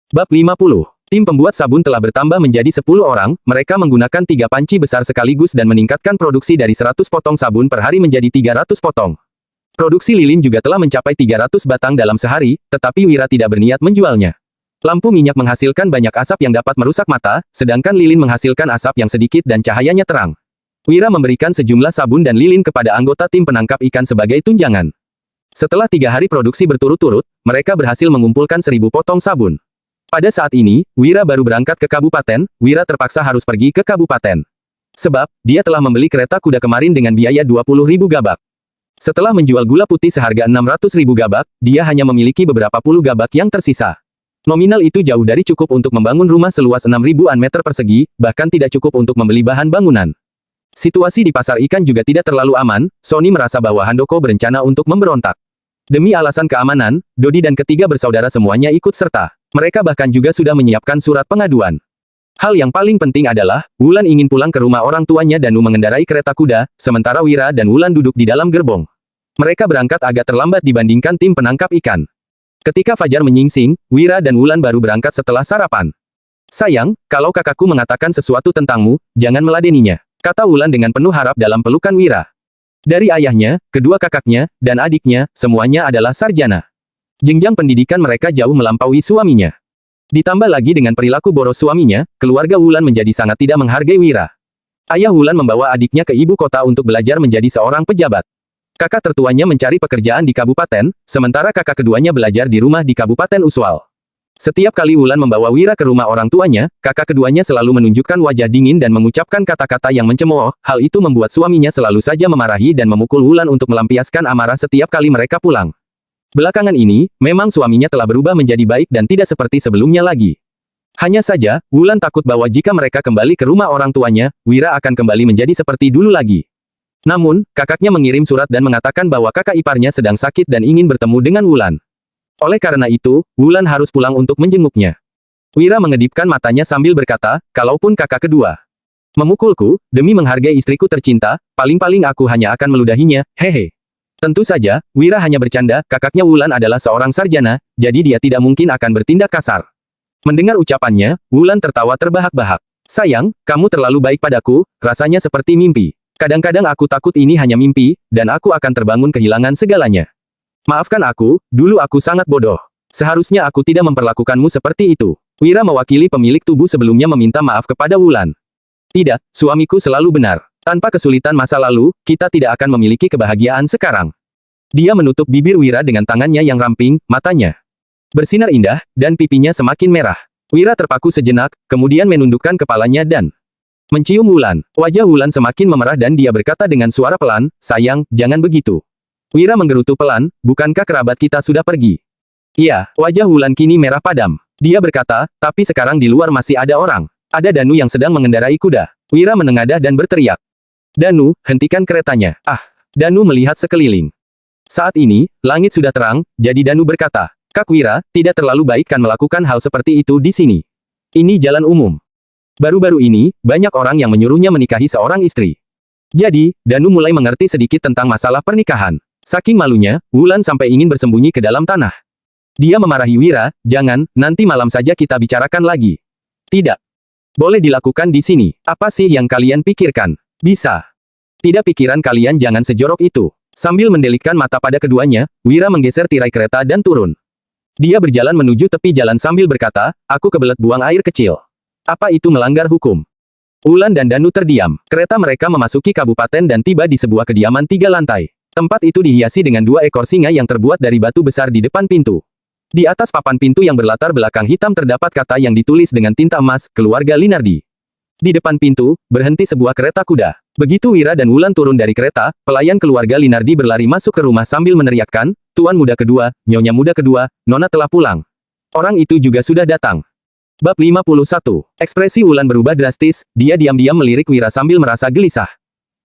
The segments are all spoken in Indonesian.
Bab 50. Tim pembuat sabun telah bertambah menjadi 10 orang, mereka menggunakan 3 panci besar sekaligus dan meningkatkan produksi dari 100 potong sabun per hari menjadi 300 potong. Produksi lilin juga telah mencapai 300 batang dalam sehari, tetapi Wira tidak berniat menjualnya. Lampu minyak menghasilkan banyak asap yang dapat merusak mata, sedangkan lilin menghasilkan asap yang sedikit dan cahayanya terang. Wira memberikan sejumlah sabun dan lilin kepada anggota tim penangkap ikan sebagai tunjangan. Setelah 3 hari produksi berturut-turut, mereka berhasil mengumpulkan 1000 potong sabun. Pada saat ini, Wira baru berangkat ke kabupaten. Wira terpaksa harus pergi ke kabupaten. Sebab, dia telah membeli kereta kuda kemarin dengan biaya 20.000 gabak. Setelah menjual gula putih seharga 600.000 gabak, dia hanya memiliki beberapa puluh gabak yang tersisa. Nominal itu jauh dari cukup untuk membangun rumah seluas 6.000-an meter persegi, bahkan tidak cukup untuk membeli bahan bangunan. Situasi di pasar ikan juga tidak terlalu aman. Sony merasa bahwa Handoko berencana untuk memberontak. Demi alasan keamanan, Dodi dan ketiga bersaudara semuanya ikut serta. Mereka bahkan juga sudah menyiapkan surat pengaduan. Hal yang paling penting adalah, Wulan ingin pulang ke rumah orang tuanya dan mengendarai kereta kuda, sementara Wira dan Wulan duduk di dalam gerbong. Mereka berangkat agak terlambat dibandingkan tim penangkap ikan. Ketika fajar menyingsing, Wira dan Wulan baru berangkat setelah sarapan. Sayang, kalau kakakku mengatakan sesuatu tentangmu, jangan meladeninya, kata Wulan dengan penuh harap dalam pelukan Wira. Dari ayahnya, kedua kakaknya, dan adiknya, semuanya adalah sarjana. Jenjang pendidikan mereka jauh melampaui suaminya. Ditambah lagi dengan perilaku boros suaminya, keluarga Wulan menjadi sangat tidak menghargai Wira. Ayah Wulan membawa adiknya ke ibu kota untuk belajar menjadi seorang pejabat. Kakak tertuanya mencari pekerjaan di kabupaten, sementara kakak keduanya belajar di rumah di Kabupaten Uswal. Setiap kali Wulan membawa Wira ke rumah orang tuanya, kakak keduanya selalu menunjukkan wajah dingin dan mengucapkan kata-kata yang mencemooh. Hal itu membuat suaminya selalu saja memarahi dan memukul Wulan untuk melampiaskan amarah setiap kali mereka pulang. Belakangan ini, memang suaminya telah berubah menjadi baik dan tidak seperti sebelumnya lagi. Hanya saja, Wulan takut bahwa jika mereka kembali ke rumah orang tuanya, Wira akan kembali menjadi seperti dulu lagi. Namun, kakaknya mengirim surat dan mengatakan bahwa kakak iparnya sedang sakit dan ingin bertemu dengan Wulan. Oleh karena itu, Wulan harus pulang untuk menjenguknya. Wira mengedipkan matanya sambil berkata, kalaupun kakak kedua memukulku, demi menghargai istriku tercinta, paling-paling aku hanya akan meludahinya, hehe. Tentu saja, Wira hanya bercanda, kakaknya Wulan adalah seorang sarjana, jadi dia tidak mungkin akan bertindak kasar. Mendengar ucapannya, Wulan tertawa terbahak-bahak. Sayang, kamu terlalu baik padaku, rasanya seperti mimpi. Kadang-kadang aku takut ini hanya mimpi, dan aku akan terbangun kehilangan segalanya. Maafkan aku, dulu aku sangat bodoh. Seharusnya aku tidak memperlakukanmu seperti itu. Wira mewakili pemilik tubuh sebelumnya meminta maaf kepada Wulan. Tidak, suamiku selalu benar. Tanpa kesulitan masa lalu, kita tidak akan memiliki kebahagiaan sekarang. Dia menutup bibir Wira dengan tangannya yang ramping, matanya bersinar indah, dan pipinya semakin merah. Wira terpaku sejenak, kemudian menundukkan kepalanya dan mencium Wulan. Wajah Wulan semakin memerah dan dia berkata dengan suara pelan, sayang, jangan begitu. Wira menggerutu pelan, bukankah kerabat kita sudah pergi? Iya, wajah Wulan kini merah padam. Dia berkata, tapi sekarang di luar masih ada orang. Ada Danu yang sedang mengendarai kuda. Wira menengadah dan berteriak. Danu, hentikan keretanya. Ah, Danu melihat sekeliling. Saat ini, langit sudah terang, jadi Danu berkata, Kak Wira, tidak terlalu baik kan melakukan hal seperti itu di sini. Ini jalan umum. Baru-baru ini, banyak orang yang menyuruhnya menikahi seorang istri. Jadi, Danu mulai mengerti sedikit tentang masalah pernikahan. Saking malunya, Wulan sampai ingin bersembunyi ke dalam tanah. Dia memarahi Wira, jangan, nanti malam saja kita bicarakan lagi. Tidak. Boleh dilakukan di sini. Apa sih yang kalian pikirkan? Bisa. Tidak, pikiran kalian jangan sejorok itu. Sambil mendelikkan mata pada keduanya, Wira menggeser tirai kereta dan turun. Dia berjalan menuju tepi jalan sambil berkata, aku kebelet buang air kecil. Apa itu melanggar hukum? Wulan dan Danu terdiam. Kereta mereka memasuki kabupaten dan tiba di sebuah kediaman 3 lantai. Tempat itu dihiasi dengan 2 ekor singa yang terbuat dari batu besar di depan pintu. Di atas papan pintu yang berlatar belakang hitam terdapat kata yang ditulis dengan tinta emas, keluarga Linardi. Di depan pintu, berhenti sebuah kereta kuda. Begitu Wira dan Wulan turun dari kereta, pelayan keluarga Linardi berlari masuk ke rumah sambil meneriakkan, Tuan muda kedua, Nyonya muda kedua, Nona telah pulang. Orang itu juga sudah datang. Bab 51. Ekspresi Wulan berubah drastis, dia diam-diam melirik Wira sambil merasa gelisah.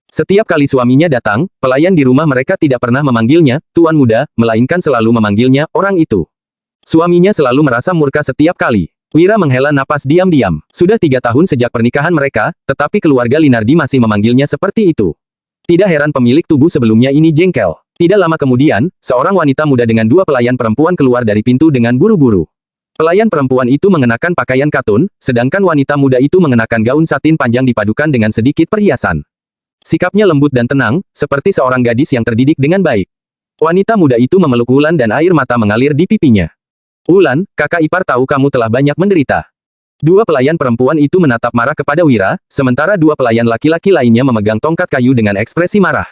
Setiap kali suaminya datang, pelayan di rumah mereka tidak pernah memanggilnya, Tuan muda, melainkan selalu memanggilnya, orang itu. Suaminya selalu merasa murka setiap kali. Wira menghela napas diam-diam. Sudah 3 tahun sejak pernikahan mereka, tetapi keluarga Linardi masih memanggilnya seperti itu. Tidak heran pemilik tubuh sebelumnya ini jengkel. Tidak lama kemudian, seorang wanita muda dengan 2 pelayan perempuan keluar dari pintu dengan buru-buru. Pelayan perempuan itu mengenakan pakaian katun, sedangkan wanita muda itu mengenakan gaun satin panjang dipadukan dengan sedikit perhiasan. Sikapnya lembut dan tenang, seperti seorang gadis yang terdidik dengan baik. Wanita muda itu memeluk Wulan dan air mata mengalir di pipinya. Wulan, kakak ipar tahu kamu telah banyak menderita. Dua pelayan perempuan itu menatap marah kepada Wira, sementara dua pelayan laki-laki lainnya memegang tongkat kayu dengan ekspresi marah.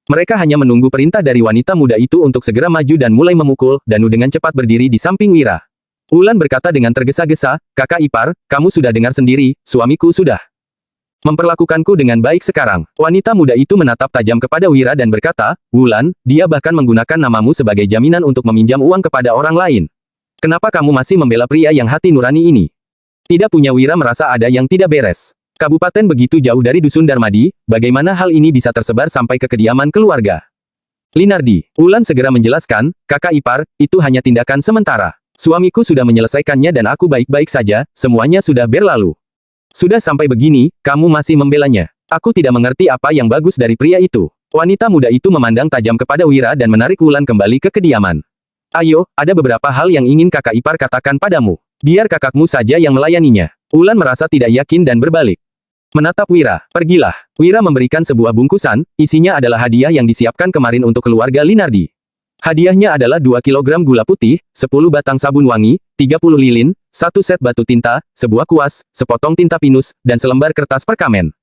Mereka hanya menunggu perintah dari wanita muda itu untuk segera maju dan mulai memukul, Danu dengan cepat berdiri di samping Wira. Wulan berkata dengan tergesa-gesa, kakak ipar, kamu sudah dengar sendiri, suamiku sudah memperlakukanku dengan baik sekarang. Wanita muda itu menatap tajam kepada Wira dan berkata, Wulan, dia bahkan menggunakan namamu sebagai jaminan untuk meminjam uang kepada orang lain. Kenapa kamu masih membela pria yang hati nurani ini? Tidak punya Wira merasa ada yang tidak beres. Kabupaten begitu jauh dari Dusun Darmadi, bagaimana hal ini bisa tersebar sampai ke kediaman keluarga? Linardi, Wulan segera menjelaskan, kakak ipar, itu hanya tindakan sementara. Suamiku sudah menyelesaikannya dan aku baik-baik saja, semuanya sudah berlalu. Sudah sampai begini, kamu masih membelanya. Aku tidak mengerti apa yang bagus dari pria itu. Wanita muda itu memandang tajam kepada Wira dan menarik Wulan kembali ke kediaman. Ayo, ada beberapa hal yang ingin kakak ipar katakan padamu. Biar kakakmu saja yang melayaninya. Wulan merasa tidak yakin dan berbalik. Menatap Wira, pergilah. Wira memberikan sebuah bungkusan, isinya adalah hadiah yang disiapkan kemarin untuk keluarga Linardi. Hadiahnya adalah 2 kilogram gula putih, 10 batang sabun wangi, 30 lilin, 1 set batu tinta, sebuah kuas, sepotong tinta pinus, dan selembar kertas perkamen.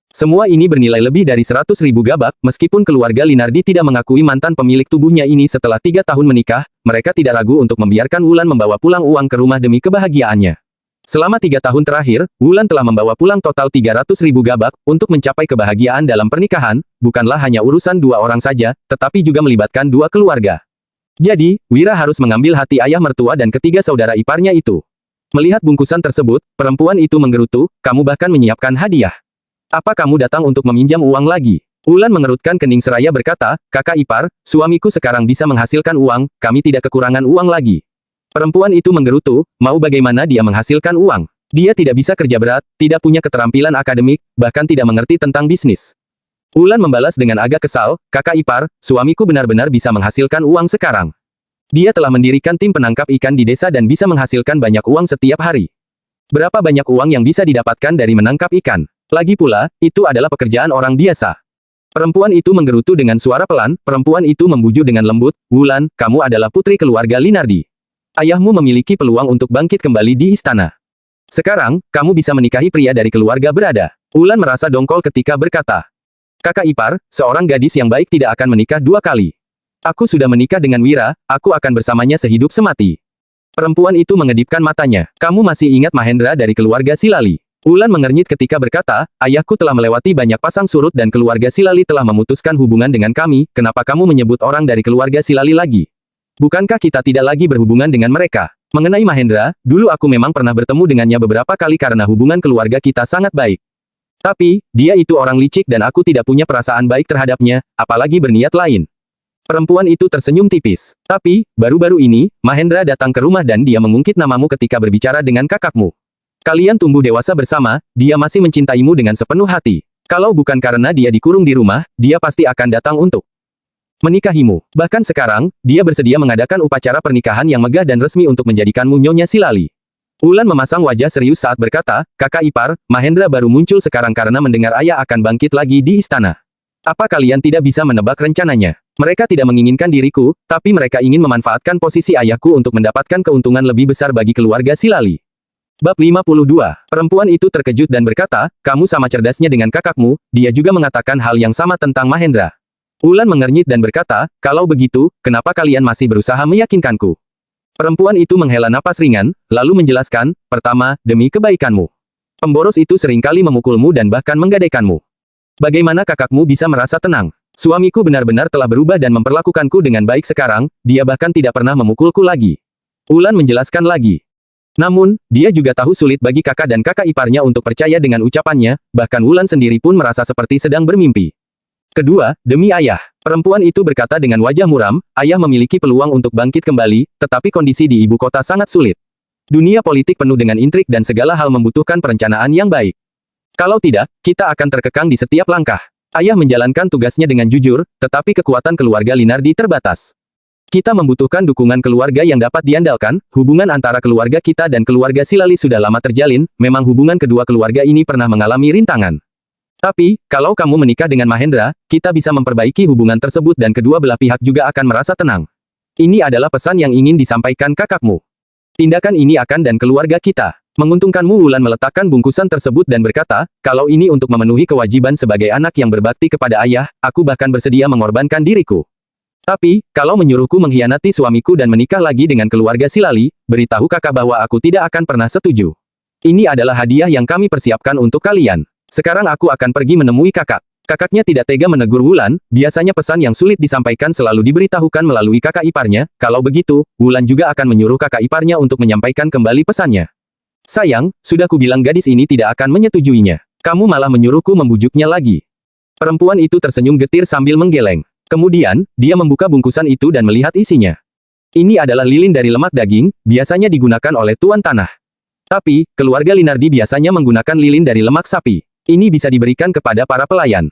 Semua ini bernilai lebih dari 100.000 gabak, meskipun keluarga Linardi tidak mengakui mantan pemilik tubuhnya ini setelah 3 tahun menikah, mereka tidak ragu untuk membiarkan Wulan membawa pulang uang ke rumah demi kebahagiaannya. Selama 3 tahun terakhir, Wulan telah membawa pulang total 300.000 gabak, untuk mencapai kebahagiaan dalam pernikahan, bukanlah hanya urusan 2 orang saja, tetapi juga melibatkan 2 keluarga. Jadi, Wira harus mengambil hati ayah mertua dan ketiga saudara iparnya itu. Melihat bungkusan tersebut, perempuan itu menggerutu, kamu bahkan menyiapkan hadiah. Apa kamu datang untuk meminjam uang lagi? Wulan mengerutkan kening seraya berkata, kakak ipar, suamiku sekarang bisa menghasilkan uang, kami tidak kekurangan uang lagi. Perempuan itu menggerutu, mau bagaimana dia menghasilkan uang? Dia tidak bisa kerja berat, tidak punya keterampilan akademik, bahkan tidak mengerti tentang bisnis. Wulan membalas dengan agak kesal, kakak ipar, suamiku benar-benar bisa menghasilkan uang sekarang. Dia telah mendirikan tim penangkap ikan di desa dan bisa menghasilkan banyak uang setiap hari. Berapa banyak uang yang bisa didapatkan dari menangkap ikan? Lagi pula, itu adalah pekerjaan orang biasa. Perempuan itu menggerutu dengan suara pelan, perempuan itu membujuk dengan lembut, Wulan, kamu adalah putri keluarga Linardi. Ayahmu memiliki peluang untuk bangkit kembali di istana. Sekarang, kamu bisa menikahi pria dari keluarga berada. Wulan merasa dongkol ketika berkata, kakak ipar, seorang gadis yang baik tidak akan menikah 2 kali. Aku sudah menikah dengan Wira, aku akan bersamanya sehidup semati. Perempuan itu mengedipkan matanya, kamu masih ingat Mahendra dari keluarga Silali? Wulan mengernyit ketika berkata, ayahku telah melewati banyak pasang surut dan keluarga Silali telah memutuskan hubungan dengan kami, kenapa kamu menyebut orang dari keluarga Silali lagi? Bukankah kita tidak lagi berhubungan dengan mereka? Mengenai Mahendra, dulu aku memang pernah bertemu dengannya beberapa kali karena hubungan keluarga kita sangat baik. Tapi, dia itu orang licik dan aku tidak punya perasaan baik terhadapnya, apalagi berniat lain. Perempuan itu tersenyum tipis. Tapi, baru-baru ini, Mahendra datang ke rumah dan dia mengungkit namamu ketika berbicara dengan kakakmu. Kalian tumbuh dewasa bersama, dia masih mencintaimu dengan sepenuh hati. Kalau bukan karena dia dikurung di rumah, dia pasti akan datang untuk menikahimu. Bahkan sekarang, dia bersedia mengadakan upacara pernikahan yang megah dan resmi untuk menjadikanmu Nyonya Silali. Wulan memasang wajah serius saat berkata, kakak ipar, Mahendra baru muncul sekarang karena mendengar ayah akan bangkit lagi di istana. Apa kalian tidak bisa menebak rencananya? Mereka tidak menginginkan diriku, tapi mereka ingin memanfaatkan posisi ayahku untuk mendapatkan keuntungan lebih besar bagi keluarga Silali. Bab 52. Perempuan itu terkejut dan berkata, kamu sama cerdasnya dengan kakakmu, dia juga mengatakan hal yang sama tentang Mahendra. Wulan mengernyit dan berkata, kalau begitu, kenapa kalian masih berusaha meyakinkanku? Perempuan itu menghela napas ringan, lalu menjelaskan, pertama, demi kebaikanmu. Pemboros itu seringkali memukulmu dan bahkan menggadaikanmu. Bagaimana kakakmu bisa merasa tenang? Suamiku benar-benar telah berubah dan memperlakukanku dengan baik sekarang, dia bahkan tidak pernah memukulku lagi. Wulan menjelaskan lagi. Namun, dia juga tahu sulit bagi kakak dan kakak iparnya untuk percaya dengan ucapannya, bahkan Wulan sendiri pun merasa seperti sedang bermimpi. Kedua, demi ayah. Perempuan itu berkata dengan wajah muram, ayah memiliki peluang untuk bangkit kembali, tetapi kondisi di ibu kota sangat sulit. Dunia politik penuh dengan intrik dan segala hal membutuhkan perencanaan yang baik. Kalau tidak, kita akan terkekang di setiap langkah. Ayah menjalankan tugasnya dengan jujur, tetapi kekuatan keluarga Linardi terbatas. Kita membutuhkan dukungan keluarga yang dapat diandalkan. Hubungan antara keluarga kita dan keluarga Silali sudah lama terjalin, memang hubungan kedua keluarga ini pernah mengalami rintangan. Tapi, kalau kamu menikah dengan Mahendra, kita bisa memperbaiki hubungan tersebut dan kedua belah pihak juga akan merasa tenang. Ini adalah pesan yang ingin disampaikan kakakmu. Tindakan ini akan dan keluarga kita. Menguntungkanmu. Wulan meletakkan bungkusan tersebut dan berkata, kalau ini untuk memenuhi kewajiban sebagai anak yang berbakti kepada ayah, aku bahkan bersedia mengorbankan diriku. Tapi, kalau menyuruhku mengkhianati suamiku dan menikah lagi dengan keluarga Silali, beritahu kakak bahwa aku tidak akan pernah setuju. Ini adalah hadiah yang kami persiapkan untuk kalian. Sekarang aku akan pergi menemui kakak. Kakaknya tidak tega menegur Wulan, biasanya pesan yang sulit disampaikan selalu diberitahukan melalui kakak iparnya, kalau begitu, Wulan juga akan menyuruh kakak iparnya untuk menyampaikan kembali pesannya. Sayang, sudah kubilang gadis ini tidak akan menyetujuinya. Kamu malah menyuruhku membujuknya lagi. Perempuan itu tersenyum getir sambil menggeleng. Kemudian, dia membuka bungkusan itu dan melihat isinya. Ini adalah lilin dari lemak daging, biasanya digunakan oleh tuan tanah. Tapi, keluarga Linardi biasanya menggunakan lilin dari lemak sapi. Ini bisa diberikan kepada para pelayan.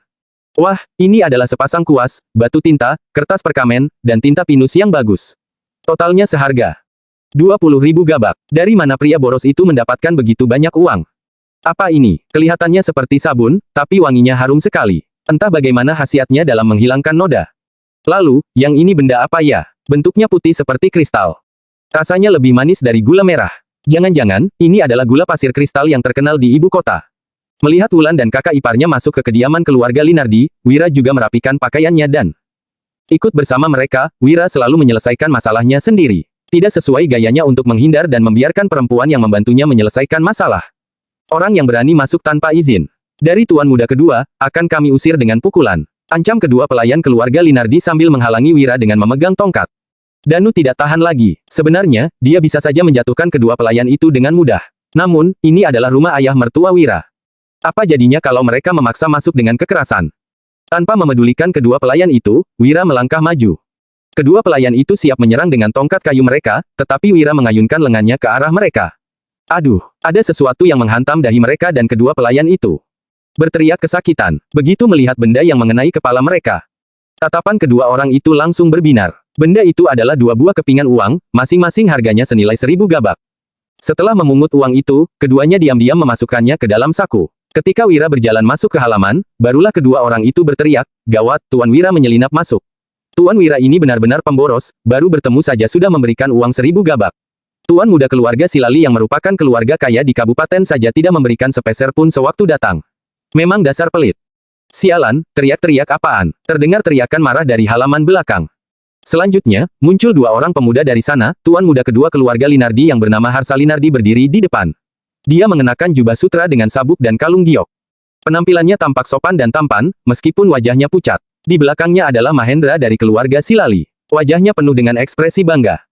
Wah, ini adalah sepasang kuas, batu tinta, kertas perkamen, dan tinta pinus yang bagus. Totalnya seharga 20.000 gabak. Dari mana pria boros itu mendapatkan begitu banyak uang? Apa ini? Kelihatannya seperti sabun, tapi wanginya harum sekali. Entah bagaimana khasiatnya dalam menghilangkan noda. Lalu, yang ini benda apa ya? Bentuknya putih seperti kristal. Rasanya lebih manis dari gula merah. Jangan-jangan, ini adalah gula pasir kristal yang terkenal di ibu kota. Melihat Wulan dan kakak iparnya masuk ke kediaman keluarga Linardi, Wira juga merapikan pakaiannya dan ikut bersama mereka. Wira selalu menyelesaikan masalahnya sendiri. Tidak sesuai gayanya untuk menghindar dan membiarkan perempuan yang membantunya menyelesaikan masalah. Orang yang berani masuk tanpa izin. Dari tuan muda kedua, akan kami usir dengan pukulan. Ancam kedua pelayan keluarga Linardi sambil menghalangi Wira dengan memegang tongkat. Danu tidak tahan lagi. Sebenarnya, dia bisa saja menjatuhkan kedua pelayan itu dengan mudah. Namun, ini adalah rumah ayah mertua Wira. Apa jadinya kalau mereka memaksa masuk dengan kekerasan? Tanpa memedulikan kedua pelayan itu, Wira melangkah maju. Kedua pelayan itu siap menyerang dengan tongkat kayu mereka, tetapi Wira mengayunkan lengannya ke arah mereka. Aduh, ada sesuatu yang menghantam dahi mereka dan kedua pelayan itu berteriak kesakitan, begitu melihat benda yang mengenai kepala mereka. Tatapan kedua orang itu langsung berbinar. Benda itu adalah dua buah kepingan uang, masing-masing harganya senilai 1.000 gabak. Setelah memungut uang itu, keduanya diam-diam memasukkannya ke dalam saku. Ketika Wira berjalan masuk ke halaman, barulah kedua orang itu berteriak, gawat, Tuan Wira menyelinap masuk. Tuan Wira ini benar-benar pemboros, baru bertemu saja sudah memberikan uang 1.000 gabak. Tuan muda keluarga Silali yang merupakan keluarga kaya di kabupaten saja tidak memberikan sepeser pun sewaktu datang. Memang dasar pelit. Sialan, teriak-teriak apaan? Terdengar teriakan marah dari halaman belakang. Selanjutnya, muncul dua orang pemuda dari sana. Tuan muda kedua keluarga Linardi yang bernama Harsa Linardi berdiri di depan. Dia mengenakan jubah sutra dengan sabuk dan kalung giok. Penampilannya tampak sopan dan tampan, meskipun wajahnya pucat. Di belakangnya adalah Mahendra dari keluarga Silali. Wajahnya penuh dengan ekspresi bangga.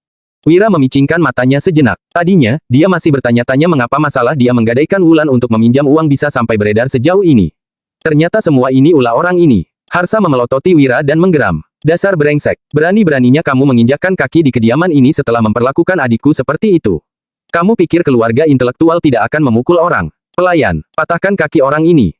Wira memicingkan matanya sejenak. Tadinya, dia masih bertanya-tanya mengapa masalah dia menggadaikan Wulan untuk meminjam uang bisa sampai beredar sejauh ini. Ternyata semua ini ulah orang ini. Harsa memelototi Wira dan menggeram. Dasar brengsek. Berani-beraninya kamu menginjakkan kaki di kediaman ini setelah memperlakukan adikku seperti itu. Kamu pikir keluarga intelektual tidak akan memukul orang? Pelayan, patahkan kaki orang ini.